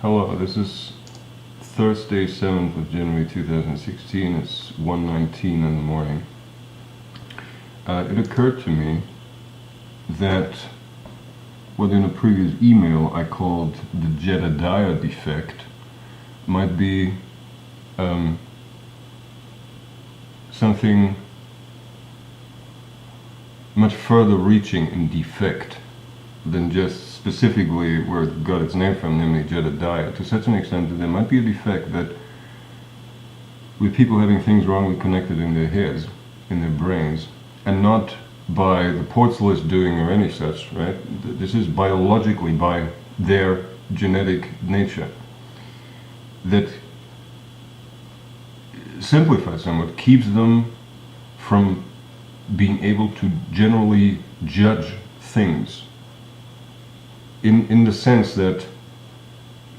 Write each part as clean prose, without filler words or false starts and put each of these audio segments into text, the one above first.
Hello, this is Thursday, 7th of January 2016. It's 1:19 in the morning. It occurred to me that what in a previous email I called the Jedadiah Defect might be something much further reaching in defect than just specifically where it got its name from, namely Jedadiah, to such an extent that there might be a defect that with people having things wrongly connected in their heads, in their brains, and not by the Port's list doing or any such, right? This is biologically by their genetic nature that simplifies somewhat, keeps them from being able to generally judge things in the sense that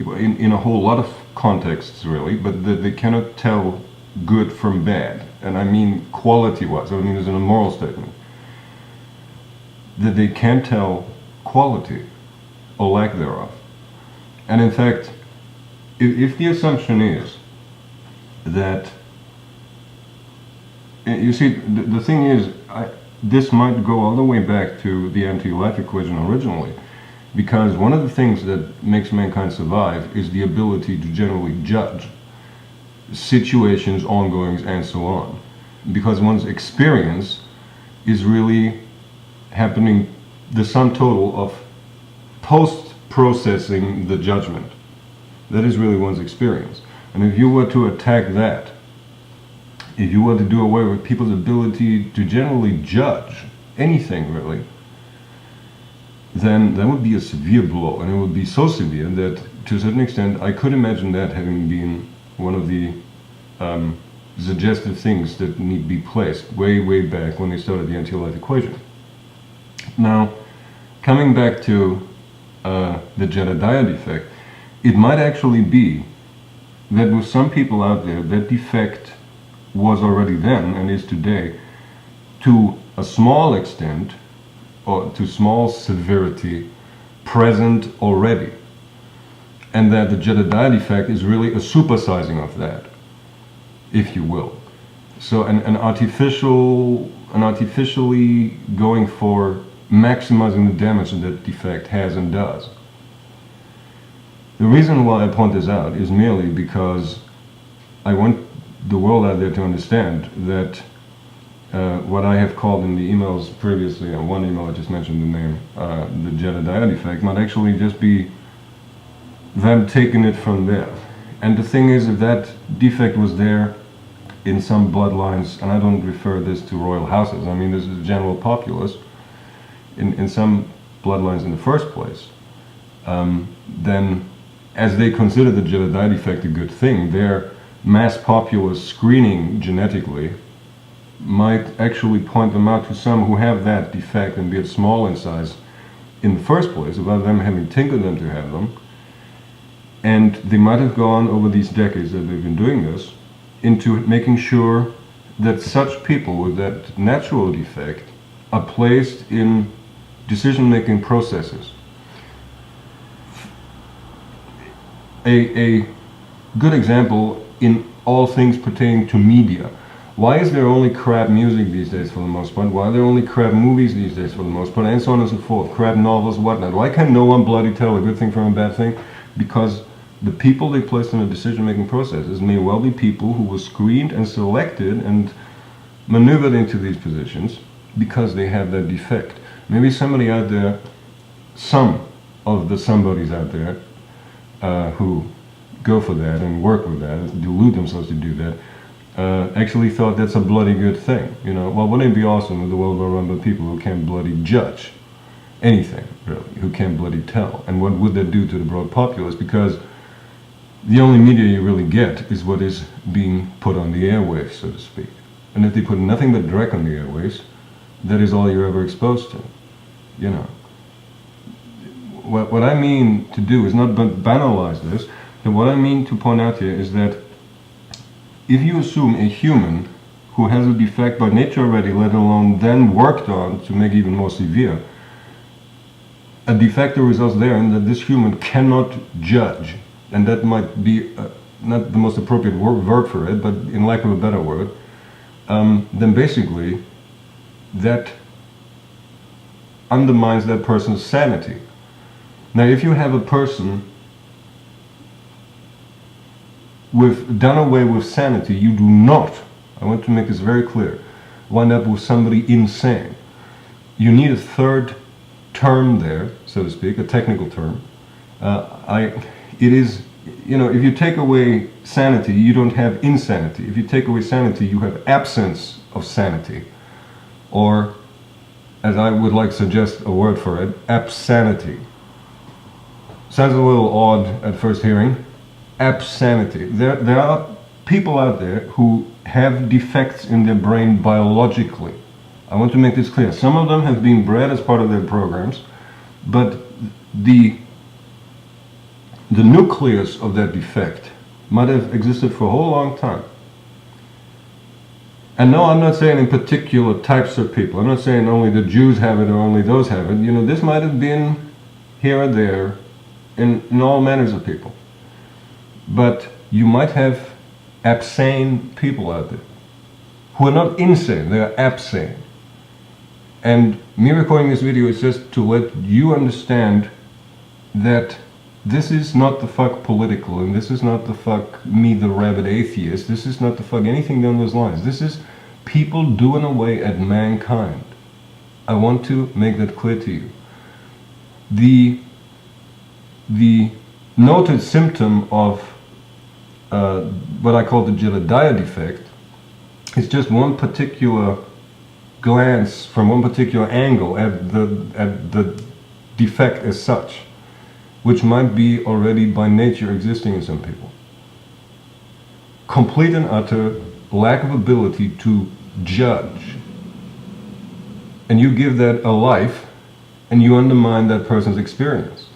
in a whole lot of contexts really, but that they cannot tell good from bad, and I mean quality-wise, I mean as in a moral statement, that they can't tell quality or lack thereof. And in fact, if the assumption is that, you see, the thing is, this might go all the way back to the anti-life equation originally, because one of the things that makes mankind survive is the ability to generally judge situations, ongoings, and so on. Because one's experience is really happening, the sum total of post-processing the judgment. That is really one's experience. And if you were to attack that, if you were to do away with people's ability to generally judge anything really, then that would be a severe blow, and it would be so severe that to a certain extent I could imagine that having been one of the suggestive things that need to be placed way back when they started the anti-life equation. Now, coming back to the Jedadiah defect, it might actually be that with some people out there that defect was already then and is today to a small extent or to small severity present already, and that the Jedadiah defect is really a supersizing of that, if you will. So an artificially going for maximizing the damage that that defect has and does. The reason why I point this out is merely because I want the world out there to understand that what I have called in the emails previously, and one email I just mentioned the name, the Jedadiah defect, might actually just be them taking it from there. And the thing is, if that defect was there in some bloodlines, and I don't refer this to royal houses, I mean this is the general populace, in some bloodlines in the first place, then as they consider the Jedadiah defect a good thing, their mass populace screening genetically might actually point them out to some who have that defect, and be it small in size in the first place, without them having tinkered them to have them. And they might have gone over these decades that they've been doing this into making sure that such people with that natural defect are placed in decision-making processes. A good example in all things pertaining to media. Why is there only crap music these days for the most part? Why are there only crap movies these days for the most part? And so on and so forth. Crap novels, whatnot. Why can no one bloody tell a good thing from a bad thing? Because the people they placed in the decision-making processes may well be people who were screened and selected and maneuvered into these positions because they have that defect. Maybe somebody out there, some of the somebodies out there who go for that and work with that, delude themselves to do that, actually thought that's a bloody good thing. You know, well, wouldn't it be awesome if the world were run by people who can't bloody judge anything, really, who can't bloody tell? And what would that do to the broad populace? Because the only media you really get is what is being put on the airwaves, so to speak. And if they put nothing but direct on the airwaves, that is all you're ever exposed to. You know, what I mean to do is not banalize this, but what I mean to point out here is that if you assume a human who has a defect by nature already, let alone then worked on to make it even more severe, a defect results there in that this human cannot judge and that might be not the most appropriate word for it, but in lack of a better word, then basically that undermines that person's sanity. Now, if you have a person with done away with sanity, you do not, I want to make this very clear, wind up with somebody insane. You need a third term there, so to speak, a technical term. It is, you know, if you take away sanity, you don't have insanity. If you take away sanity, you have absence of sanity. Or, as I would like to suggest a word for it, absanity. Sounds a little odd at first hearing. Absanity. There are people out there who have defects in their brain biologically. I want to make this clear. Some of them have been bred as part of their programs, but the nucleus of that defect might have existed for a whole long time. And no, I'm not saying in particular types of people. I'm not saying only the Jews have it or only those have it. You know, this might have been here or there in all manners of people. But you might have absane people out there who are not insane, they are absane. And me recording this video is just to let you understand that this is not the fuck political, and this is not the fuck me the rabid atheist, this is not the fuck anything down those lines. This is people doing away at mankind. I want to make that clear to you. The noted symptom of what I call the Jedadiah Defect is just one particular glance from one particular angle at the defect as such, which might be already by nature existing in some people. Complete and utter lack of ability to judge. And you give that a life, and you undermine that person's experience.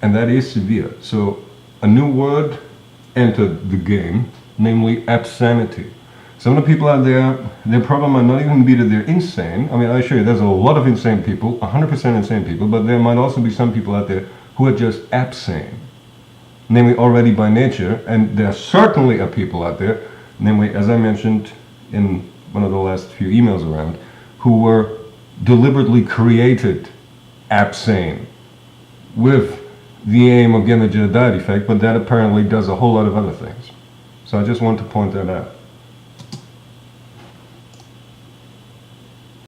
And that is severe. So a new word entered the game, namely absanity. Some of the people out there, their problem might not even be that they're insane. I mean, I assure you, there's a lot of insane people, 100% insane people, but there might also be some people out there who are just absane, namely already by nature, and there certainly are people out there, namely, as I mentioned in one of the last few emails around, who were deliberately created absane with the aim of getting the Jedadiah Defect, but that apparently does a whole lot of other things. So I just want to point that out.